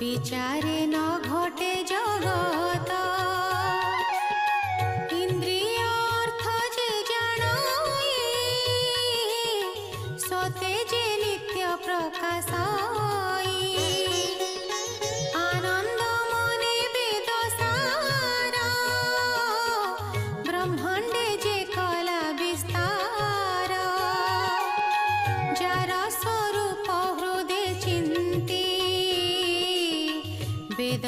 विचारे न घटे जगत इंद्रिय अर्थ जे जानाई सते जे नित्य प्रकाशाई आनंद मने वेद सारा ब्रह्मांडे जे कला विस्तार जार स्वरूप हृदय चिंती वेद